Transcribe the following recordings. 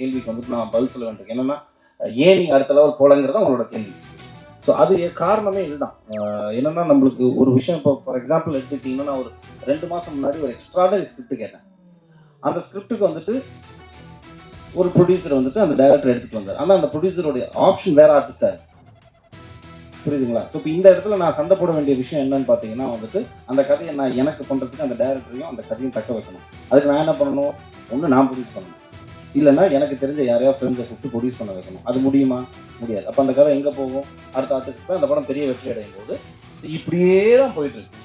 கேள்விக்கு வந்துட்டு நான் பதில் சொல்ல வேண்டியிருக்கேன். என்னன்னா, ஏன் நீங்கள் அடுத்த லெவல் போலங்கிறத உங்களோட கேள்வி. ஸோ அது காரணமே இதுதான். என்னன்னா, நம்மளுக்கு ஒரு விஷயம் இப்போ ஃபார் எக்ஸாம்பிள் எடுத்துக்கிட்டிங்கன்னா, நான் ஒரு 2 மாதம் முன்னாடி ஒரு எக்ஸ்ட்ராடனரி ஸ்கிரிப்ட் கேட்டேன். அந்த ஸ்கிரிப்டுக்கு வந்துட்டு ஒரு ப்ரொடியூசர் வந்துட்டு அந்த டைரக்டர் எடுத்துகிட்டு வந்தார். ஆனால் அந்த ப்ரொடியூசருடைய ஆப்ஷன் வேறு ஆர்டிஸ்டாக இருக்குது. புரியுதுங்களா? ஸோ இப்போ இந்த இடத்துல நான் சண்டை போட வேண்டிய விஷயம் என்னன்னு பார்த்தீங்கன்னா வந்துட்டு, அந்த கதையை நான் எனக்கு பண்ணுறதுக்கு அந்த டைரக்டரையும் அந்த கதையும் தக்க வைக்கணும். அதுக்கு நான் என்ன பண்ணணும்? ஒன்று நான் ப்ரொடியூஸ் பண்ணணும், இல்லைன்னா எனக்கு தெரிஞ்ச யாரையா ஃப்ரெண்ட்ஸை கூப்பிட்டு ப்ரொடியூஸ் பண்ண வைக்கணும். அது முடியுமா? முடியாது. அப்போ அந்த கதை எங்கே போகும்? அடுத்த ஆர்டிஸ்ட்டு அந்த படம் பெரிய வெற்றி அடையும் போது இப்படியே தான் போயிட்டு இருக்கு.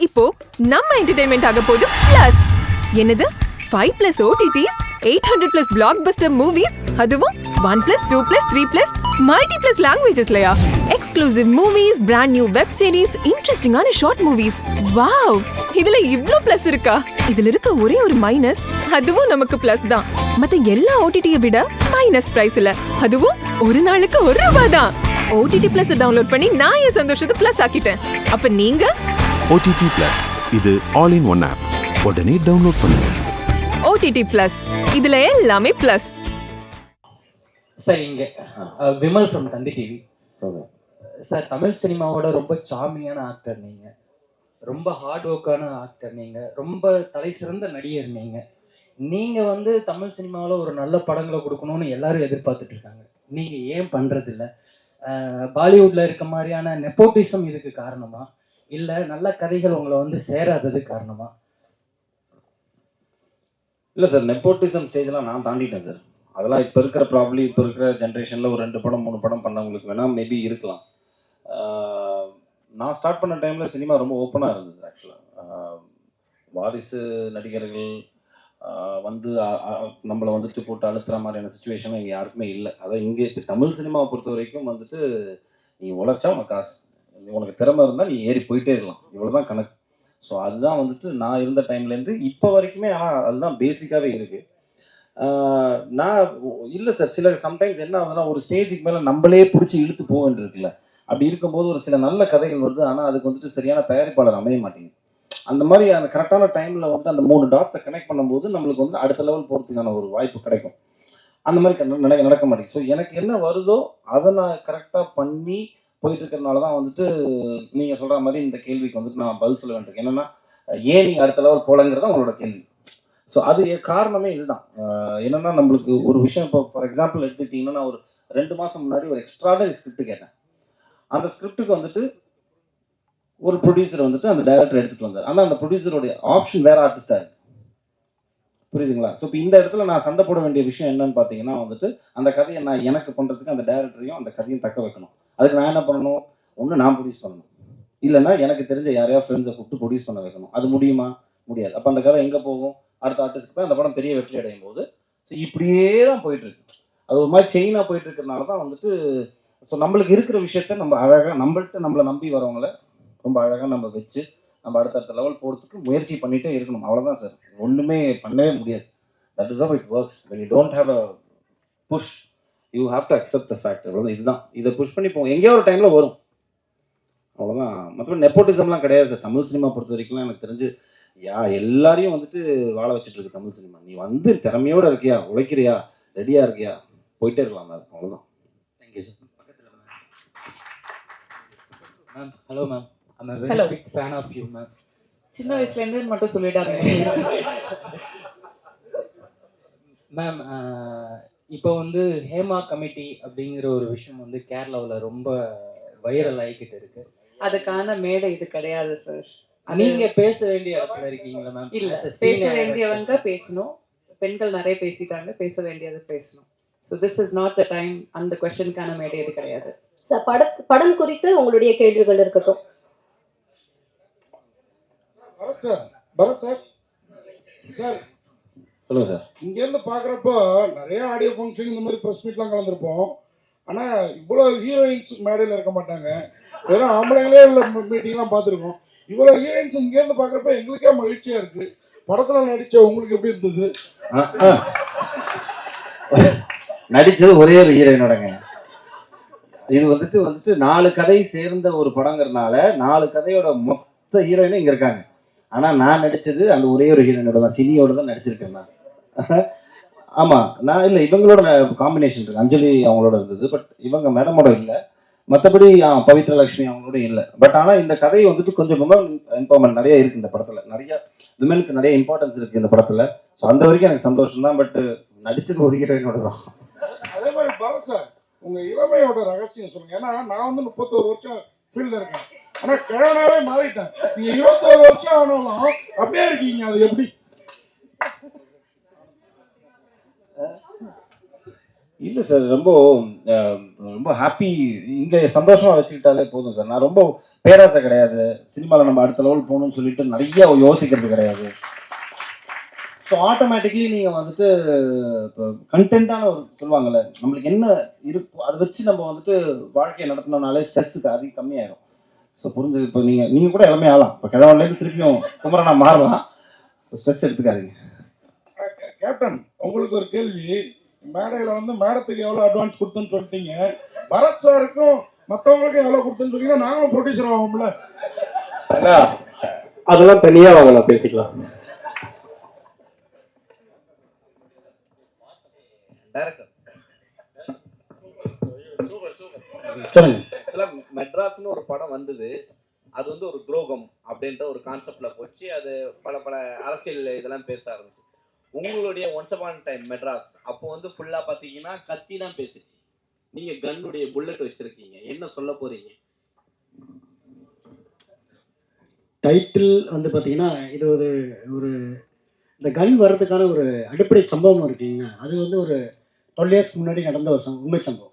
இப்போ நம்ம என்டர்டெயின்மெண்ட் ஆக போகுது பிளஸ். என்னது 5+ OTTs, 800+ blockbuster movies, அதுவும் 1+, 2+, 3+ multi+ languagesலயா? Exclusive movies, brand new web series, இன்ட்ரெஸ்டிங்கான ஷார்ட் மூவிஸ். வாவ், இதுல இவ்ளோ பிளஸ் இருக்கா? இதுல இருக்க ஒரே ஒரு மைனஸ், அதுவும் நமக்கு பிளஸ் தான். மத்த எல்லா OTT-யை விட மைனஸ் பிரைஸ்ல, அதுவும் ஒரு நாளுக்கு ₹1 தான். OTT Plus டவுன்லோட் பண்ணி நான் என் சந்தோஷத்தை பிளஸ் ஆக்கிட்டேன். அப்ப நீங்க OTT Plus, இது ஆல் இன் ஒன் ஆப். உடனே டவுன்லோட் பண்ணுங்க. OTT Plus, இதுல எல்லாமே பிளஸ். சார், இங்கே Vimal from Thanthi TV. Sir, Tamil சினிமாவோட ரொம்ப சார்மிங்கான ஆக்டர் நீங்கள், ரொம்ப ஹார்ட் ஒர்க்கான ஆக்டர் நீங்கள், ரொம்ப தலை சிறந்த நடிகர் நீங்கள். நீங்கள் வந்து தமிழ் சினிமாவில் ஒரு நல்ல படங்களை கொடுக்கணும்னு எல்லாரும் எதிர்பார்த்துட்டு இருக்காங்க. நீங்கள் ஏன் பண்ணுறதில்ல? பாலிவுட்டில் இருக்க மாதிரியான நெப்போட்டிசம் இதுக்கு காரணமா, இல்லை நல்ல கதைகள் உங்களை வந்து சேராதது காரணமா? இல்லை சார், நெப்போட்டிசம் ஸ்டேஜ்லாம் நான் தாண்டிட்டேன் சார். அதெல்லாம் இப்போ இருக்கிற இப்போ இருக்கிற ஜென்ரேஷனில் ஒரு 2 படம் 3 படம் பண்ணவங்களுக்கு வேணால் மேபி இருக்கலாம். நான் ஸ்டார்ட் பண்ண டைமில் சினிமா ரொம்ப ஓப்பனாக இருந்தது. ஆக்சுவலாக வாரிசு நடிகர்கள் வந்து நம்மளை வந்துட்டு போட்டு அழுத்துற மாதிரியான சுச்சுவேஷனும் இங்கே யாருக்குமே இல்லை. அதான் இங்கே இப்போ தமிழ் சினிமாவை பொறுத்த வரைக்கும் வந்துட்டு நீ உழைச்சா உனக்கு காசு, உனக்கு திறமை இருந்தால் நீ ஏறி போயிட்டே இருக்கலாம், இவ்வளோ தான் கணக்கு. ஸோ அதுதான் வந்துட்டு நான் இருந்த டைம்லேருந்து இப்போ வரைக்குமே. ஆனால் அதுதான் பேசிக்காகவே இருக்குது. நான் இல்லை சார், சில சம்டைம்ஸ் என்ன ஆகுதுன்னா, ஒரு ஸ்டேஜுக்கு மேலே நம்மளே பிடிச்சி இழுத்து போக வேண்டியிருக்குல்ல. அப்படி இருக்கும்போது ஒரு சில நல்ல கதைகள் வருது, ஆனால் அதுக்கு வந்துட்டு சரியான தயாரிப்பாளர் அமைய மாட்டேங்குது. அந்த மாதிரி அந்த கரெக்டான டைமில் வந்துட்டு அந்த 3 டாட்ஸை கனெக்ட் பண்ணும்போது நம்மளுக்கு வந்து அடுத்த லெவல் போகிறதுக்கான ஒரு வாய்ப்பு கிடைக்கும். அந்த மாதிரி நடக்க மாட்டேங்குது. ஸோ எனக்கு என்ன வருதோ அதை நான் கரெக்டாக பண்ணி போயிட்டு இருக்கிறதுனால தான் வந்துட்டு நீங்கள் சொல்கிற மாதிரி இந்த கேள்விக்கு வந்துட்டு நான் பதில் சொல்ல வேண்டியிருக்கேன். என்னென்னா, ஏன் நீங்கள் அடுத்த லெவல் போலங்கிறத உங்களோட கேள்வி. ஸோ அது காரணமே இதுதான். என்னென்னா, நம்மளுக்கு ஒரு விஷயம் இப்போ ஃபார் எக்ஸாம்பிள் எடுத்துக்கிட்டிங்கன்னா, நான் ஒரு 2 மாதம் முன்னாடி ஒரு எக்ஸ்ட்ராடனரி ஸ்கிரிப்ட் கேட்டேன். அந்த ஸ்கிரிப்டுக்கு வந்துட்டு ஒரு ப்ரொடியூசர் வந்துட்டு அந்த டைரக்டர் எடுத்துகிட்டு வந்தார். ஆனால் அந்த ப்ரொடியூசருடைய ஆப்ஷன் வேறு ஆர்டிஸ்டாக இருக்குது. புரியுதுங்களா? ஸோ இப்போ இந்த இடத்துல நான் சண்டை போட வேண்டிய விஷயம் என்னன்னு பார்த்தீங்கன்னா வந்துட்டு, அந்த கதையை நான் எனக்கு பண்ணுறதுக்கு அந்த டைரக்டரையும் அந்த கதையும் தக்க வைக்கணும். அதுக்கு நான் என்ன பண்ணணும்? ஒன்று நான் ப்ரொடியூஸ் பண்ணணும், இல்லைன்னா எனக்கு தெரிஞ்ச யாரையா ஃப்ரெண்ட்ஸை கூப்பிட்டு ப்ரொடியூஸ் பண்ண வைக்கணும். அது முடியுமா? முடியாது. அப்போ அந்த கதை எங்கே போகும்? அடுத்த ஆர்டிஸ்ட்டுக்கு போய் அந்த படம் பெரிய வெற்றி அடையும் போது ஸோ இப்படியே தான் போயிட்டுருக்கு. அது ஒரு மாதிரி செயினாக போயிட்டு இருக்கிறதுனால தான் வந்துட்டு, ஸோ நம்மளுக்கு இருக்கிற விஷயத்த நம்ம அழகாக நம்மளை நம்பி வரவங்கள ரொம்ப அழகாக நம்ம வச்சு நம்ம அடுத்தடுத்த லெவல் போகிறதுக்கு முயற்சி பண்ணிகிட்டே இருக்கணும். அவ்வளோதான் சார், ஒன்றுமே பண்ணவே முடியாது. That is how it works. when you don't have a push, you have to accept the fact. அவ்வளோதான். இதுதான், இதை புஷ் பண்ணி போங்க, எங்கேயோ ஒரு டைமில் வரும், அவ்வளோதான். மற்றபடி நெப்போட்டிசம்லாம் கிடையாது சார். தமிழ் சினிமா பொறுத்த வரைக்கும்லாம் எனக்கு தெரிஞ்சு எல்லாரையும் வந்துட்டு வாழ வச்சுட்டு இருக்கு தமிழ் சினிமா. நீ வந்து திறமையோடு இருக்கியா, உழைக்கிறியா, ரெடியாக இருக்கியா, போயிட்டே இருக்கலாம் மேம், அவ்வளோதான். Thank you sir. பக்கத்தில் ma'am. Hello ma'am, I'm a very big fan of you ma'am. சின்ன வயசுலேருந்து மட்டும் சொல்லிட்டாங்க மேம். இப்போ வந்து ஹேமா கமிட்டி அப்படிங்கிற ஒரு விஷயம் வந்து கேரளாவில் ரொம்ப வைரல் ஆகிக்கிட்டு இருக்கு. அதுக்கான மேடை இது கிடையாது சார். நீங்க பேச வேண்டிய இடத்துல இருக்கீங்களா மேம்? இல்ல, பேச வேண்டியவங்க பேசணும். பெண்கள் நிறைய பேசிட்டாங்க, பேச வேண்டியது பேசணும். So this is not the time. அந்த கொஸ்டினுக்கான மேடை இது கிடையாது சார். படம் குறித்து உங்களுடைய கேள்விகள் இருக்கட்டும். பரத் சார், சார் சொல்லுங்க சார். இங்கேருந்து பார்க்குறப்போ நிறைய ஆடியோ ஃபங்க்ஷன் இந்த மாதிரி ப்ரெஸ் மீட்லாம் கலந்துருப்போம். ஆனால் இவ்வளோ ஹீரோயின்ஸ் மேடையில் இருக்க மாட்டாங்க, வெறும் ஆம்பளைங்களே உள்ள மீட்டிங்லாம் பார்த்துருக்கோம். இவ்வளோ ஹீரோயின்ஸ் இங்கேருந்து பார்க்குறப்ப எங்களுக்கே மகிழ்ச்சியாக இருக்குது. படத்தில் நடித்த உங்களுக்கு எப்படி இருந்தது? நடிச்சது ஒரே ஒரு ஹீரோயினோடங்க. இது வந்துட்டு 4 கதை சேர்ந்த ஒரு படங்கிறதுனால 4 கதையோட மொத்த ஹீரோயினும் இங்க இருக்காங்க. ஆனா நான் நடிச்சது அந்த ஒரே ஒரு ஹீரோயினோட தான், சினியோட தான் நடிச்சிருக்கேன் நான். ஆமா, நான் இல்லை, இவங்களோட காம்பினேஷன் இருக்கு, அஞ்சலி அவங்களோட இருந்தது. பட் இவங்க மேடமோட இல்லை. மற்றபடி பவித்ரா லட்சுமி அவங்களோட இல்லை. பட் ஆனால் இந்த கதை வந்துட்டு கொஞ்சம் விமன் எம்பவர்மெண்ட் நிறைய இருக்கு இந்த படத்துல. நிறைய விமனுக்கு நிறைய இம்பார்ட்டன்ஸ் இருக்கு இந்த படத்துல. ஸோ அந்த வரைக்கும் எனக்கு சந்தோஷம் தான். பட் நடிச்சது ஒரு ஹீரோயினோட தான். அதே மாதிரி பரத் சார், உங்க இளமையோட ரகசியம் சொல்லுங்க. ஏன்னா நான் வந்து 31 வருஷம் ஃபீல்ட்ல இருக்கேன். ஆனா கிழவனாவே மாறிட்டேன். நீங்க 21 வருஷம் ஆனாலும் அப்படியே இருக்கீங்க, அது எப்படி? இல்லை சார், ரொம்ப ரொம்ப ஹாப்பி. இங்கே சந்தோஷமாக வச்சுக்கிட்டாலே போதும் சார். நான் ரொம்ப பேராசை கிடையாது. சினிமாவில் நம்ம அடுத்த லெவல் போகணும்னு சொல்லிட்டு நிறைய யோசிக்கிறது கிடையாது. ஸோ ஆட்டோமேட்டிக்லி நீங்கள் வந்துட்டு இப்போ கண்டென்ட்டான ஒரு சொல்லுவாங்கள்ல, நம்மளுக்கு என்ன இருக்கோ அதை வச்சு நம்ம வந்துட்டு வாழ்க்கையை நடத்தினோம்னாலே ஸ்ட்ரெஸ்ஸுக்கு அதிகம் கம்மியாயிடும். ஸோ புரிஞ்சு, இப்போ நீங்கள் கூட எல்லாமே ஆகலாம். இப்போ கிழவன்லேருந்து திருப்பியும் குமரனா மாறலாம். ஸோ ஸ்ட்ரெஸ் எடுத்துக்காதீங்க. கேப்டன், உங்களுக்கு ஒரு கேள்வி. மேடையில் வந்து மேடத்துக்கு எவ்வளோ அட்வான்ஸ் கொடுத்துன்னு சொல்லிட்டீங்க, பரத் சாருக்கும் மற்றவங்களுக்கும் எவ்வளோ கொடுத்துன்னு சொன்னீங்க, நாங்களும் ப்ரொடியூசர் ஆகும்ல? அதெல்லாம் தனியாக வாங்கலாம், பேசிக்கலாம். மெட்ராஸ்னு ஒரு படம் வந்தது. அது வந்து ஒரு துரோகம் அப்படின்ற ஒரு கான்செப்ட்ல போச்சு. அது பல பல அரசியல் இதெல்லாம் பேச ஆரம்பிச்சு. உங்களுடைய ஒன்ஸ் அபான் டைம் மெட்ராஸ் அப்போ வந்து ஃபுல்லா பாத்தீங்கன்னா கத்தி தான் பேசிச்சு. நீங்க கன்னுடைய புல்லட் வச்சிருக்கீங்க, என்ன சொல்ல போறீங்க? டைட்டில் வந்து பார்த்தீங்கன்னா இது ஒரு இந்த கன் வர்றதுக்கான ஒரு அடிப்படை சம்பவம் இருக்குங்க. அது வந்து ஒரு 12 இயர்ஸ்க்கு முன்னாடி நடந்த ஒரு உண்மை சம்பவம்.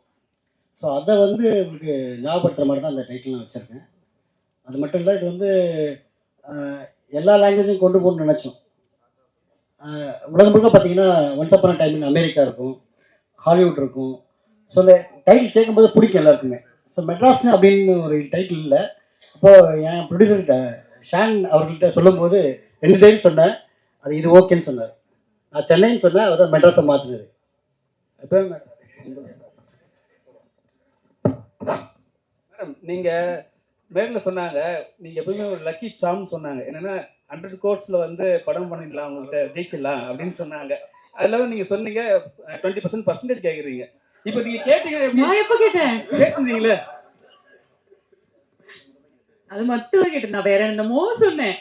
ஸோ அதை வந்து உங்களுக்கு ஞாபகப்படுத்துகிற மாதிரி தான் அந்த டைட்டில் நான் வச்சுருக்கேன். அது மட்டும் இல்லை, இது வந்து எல்லா லாங்குவேஜும் கொண்டு போகணும்னு நினச்சோம். உலகம் முழுக்க பார்த்தீங்கன்னா once upon time in America இருக்கும், ஹாலிவுட் இருக்கும். ஸோ அந்த டைட்டில் கேட்கும்போது பிடிக்கும் எல்லாருக்குமே. ஸோ மெட்ராஸ் அப்படின்னு ஒரு டைட்டில் இல்லை. அப்போது என் ப்ரொடியூசர்கிட்ட ஷான் அவர்கிட்ட சொல்லும்போது 2 டைம் சொன்னேன், அது இது ஓகேன்னு சொன்னார். நான் சென்னைன்னு சொன்னேன், அவர் தான் மெட்ராஸை மாற்றினது. மேடம், நீங்கள் மேடில் சொன்னாங்க, நீங்கள் எப்பவுமே ஒரு லக்கி சாம்னு சொன்னாங்க. என்னென்னா 100 crores வந்து படம் பண்ணிடலாம், உங்கள்கிட்ட ஜெயிச்சிடலாம் அப்படின்னு சொன்னாங்க. அதில் நீங்கள் சொன்னீங்க 20% கேட்குறீங்க. இப்போ நீங்கள் கேட்டீங்க, நான் எப்போ கேட்டேன்? பேசுனீங்களே, அது மட்டும் கேட்டேன், நான் வேற என்னமோ சொன்னேன்.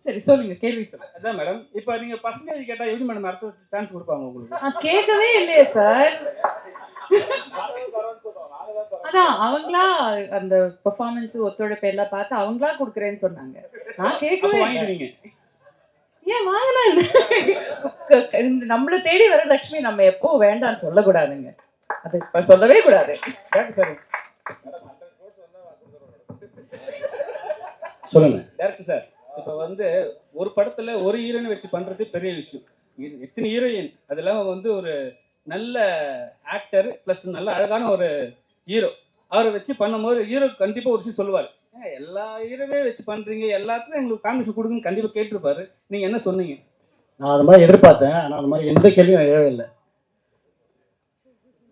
சரி சொல்லுங்க, கேள்வி சொல்லுங்க. அதான் மேடம், இப்போ நீங்கள் பர்சன்டேஜ் கேட்டால் எப்படி மேடம் அடுத்த சான்ஸ் கொடுப்பாங்க உங்களுக்கு? நான் கேட்கவே இல்லையே சார். அதான் அவங்களா அந்த பெர்ஃபார்மன்ஸ் ஒத்துழைப்பு எல்லாம் பார்த்து அவங்களா கொடுக்குறேன்னு சொன்னாங்க. நான் கேட்கவே வாங்கிடுவீங்க. ஏன் வாங்கலாம்? நம்மள தேடி வர லட்சுமி நம்ம எப்போ வேண்டாம்னு சொல்லக்கூடாதுங்க. அது இப்ப சொல்லவே கூடாது. சார் சொல்லுங்க டேரக்டர் சார், இப்போ வந்து ஒரு படத்துல ஒரு ஹீரோயின் வச்சு பண்றது பெரிய விஷயம். எத்தனை ஹீரோயின், அதெல்லாம் வந்து ஒரு நல்ல ஆக்டர் பிளஸ் நல்ல அழகான ஒரு ஹீரோ, அவரை வச்சு பண்ணும்போது ஹீரோ கண்டிப்பா ஒரு விஷயம் சொல்லுவார், எல்லா ஹீரோவே வச்சு பண்றீங்க, எல்லாத்துக்கும் எங்களுக்கு காம்பினேஷன் கொடுக்குன்னு கண்டிப்பா கேட்டிருப்பாரு. நீங்க என்ன சொன்னீங்க? நான் அது மாதிரி எதிர்பார்த்தேன், ஆனால் அந்த மாதிரி எந்த கேள்வியும் எழவில்லை.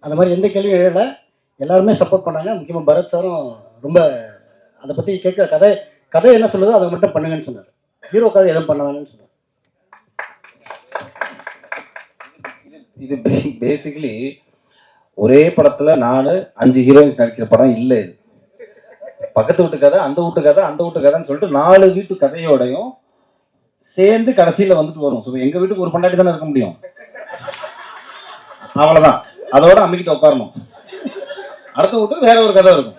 அந்த மாதிரி எந்த கேள்வியும் எழலை. எல்லாருமே சப்போர்ட் பண்ணாங்க. முக்கியமாக பரத் சாரும் ரொம்ப அதை பற்றி கேட்க கதை என்ன சொல்லுதோ அதை மட்டும் பண்ணுங்கன்னு சொன்னார். ஹீரோக்காக எதுவும் பண்ண வேணும்னு சொன்னார். இது பேசிக்கலி ஒரே படத்துல 4-5 ஹீரோயின்ஸ் நடிக்கிற படம் இல்லை. இது பக்கத்து வீட்டு கதை, அந்த வீட்டு கதை, அந்த வீட்டு கதைன்னு சொல்லிட்டு 4 வீட்டு கதையோடையும் சேர்ந்து கடைசியில வந்துட்டு வரும். ஸோ எங்க வீட்டுக்கு ஒரு பொண்டாட்டி தானே இருக்க முடியும், அவ்வளவுதான். அதோட அம்மிக்கிட்ட உட்காரணும். அடுத்த வீட்டுக்கு வேற ஒரு கதை இருக்கும்.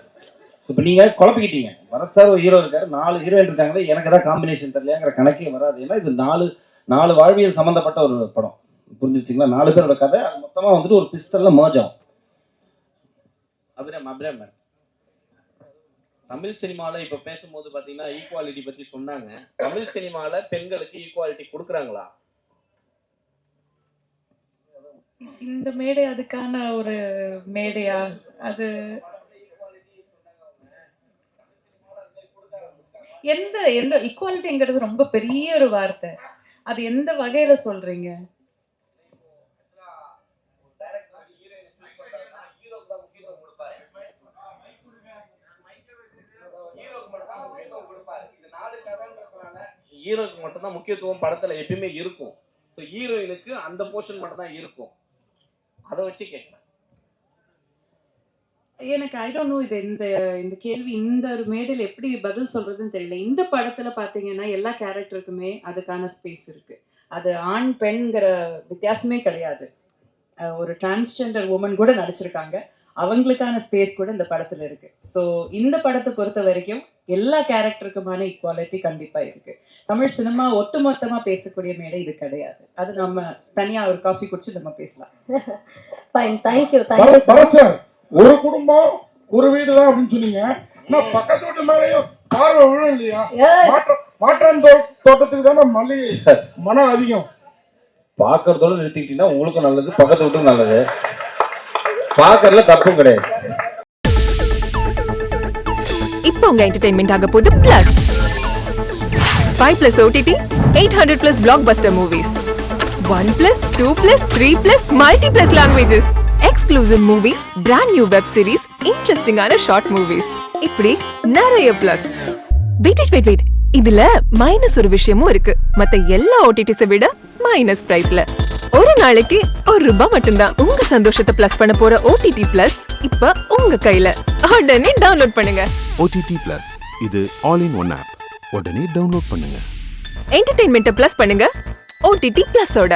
ஸோ இப்போ நீங்க குழப்பிக்கிட்டீங்க. பரத் சார் ஒரு ஹீரோ இருக்காரு, 4 ஹீரோயின் இருக்காங்களே, எனக்கு ஏதாவது காம்பினேஷன் தெரியலையாங்கிற கணக்கே வராது. ஏன்னா இது 4 வாழ்வியல் சம்பந்தப்பட்ட ஒரு படம். புரிஞ்சிருச்சுங்களா? 4 பேரோட கதை அது மொத்தமா வந்துட்டு ஒரு பிஸ்டல்ல மர்ஜ் ஆகும். அபிராம் தமிழ் சினிமாவில் இப்போ பேசும்போது பார்த்தீங்கன்னா ஈக்குவாலிட்டி பற்றி சொன்னாங்க. தமிழ் சினிமாவில் பெண்களுக்கு ஈக்குவாலிட்டி கொடுக்குறாங்களா? இந்த மேடை அதுக்கான ஒரு மேடையா? அது எந்த எந்த ஈக்குவாலிட்டிங்கிறது ரொம்ப பெரிய ஒரு வார்த்தை. அது எந்த வகையில சொல்றீங்க? ஹீரோக்கு மட்டும்தான் முக்கியத்துவம் படத்துல எப்பயுமே இருக்கும். ஸோ ஹீரோயினுக்கு அந்த போர்ஷன் மட்டும் தான் இருக்கும். அதை வச்சு கேட்குறேன். எனக்கு ஐ டோன்ட் நோ இது இந்த இந்த கேள்வி இந்த ஒரு மேடையில் எப்படி பதில் சொல்றதுன்னு தெரியல. இந்த படத்துல பாத்தீங்கன்னா எல்லா கேரக்டருக்குமே அதுக்கான ஸ்பேஸ் இருக்கு. அது ஆண் பெண்ங்கிற வித்தியாசமே கிடையாது. ஒரு டிரான்ஸ்ஜெண்டர் உமன் கூட நடிச்சிருக்காங்க, அவங்களுக்கான ஸ்பேஸ் கூட இந்த படத்துல இருக்கு. ஸோ இந்த படத்தை பொறுத்த வரைக்கும் எல்லா கேரக்டருக்குமான ஈக்குவாலிட்டி கண்டிப்பா இருக்கு. தமிழ் சினிமா ஒட்டுமொத்தமா பேசக்கூடிய மேடை இது கிடையாது. அது நம்ம தனியா ஒரு காஃபி குடிச்சு நம்ம பேசலாம். Fine, thank you sir. ஒரு குடும்பம் ஒரு வீடு தான் அப்படின்னு சொன்னீங்க. நான் பக்கத்து வீட்டு மேலேயும் பார்வை விழும் இல்லையா? மாற்றான் தோட்டத்துக்கு தானே மல்லிகை மனம் அதிகம். பார்க்கறதோட நிறுத்திக்கிட்டீங்கன்னா உங்களுக்கும் நல்லது, பக்கத்து வீட்டுக்கும் நல்லது. பார்க்கறதுல தப்பும் கிடையாது. இப்போ உங்க என்டர்டெயின்மெண்ட் ஆக போகுது plus 5+ OTT 800+ blockbuster movies 1+, 2+, 3+, multi+ languages, exclusive movies, brand new web series, interesting-ஆன short movies, இப்படி நிறைய பிளஸ். வெயிட் இதுல மைனஸ் ஒரு விஷயமும் இருக்கு. மத்த எல்லா OTTs விட மைனஸ் பிரைஸ்ல ஒரு நாளைக்கு ₹1 மட்டும்தான். உங்க சந்தோஷத்தை பிளஸ் பண்ண போற OTT Plus இப்ப உங்க கையில. உடனே டவுன்லோட் பண்ணுங்க. OTT Plus இது ஆல் இன் ஒன் ஆப். உடனே டவுன்லோட் பண்ணுங்க. என்டர்டெயின்மெண்ட்டை பிளஸ் பண்ணுங்க OTT Plus ஓட.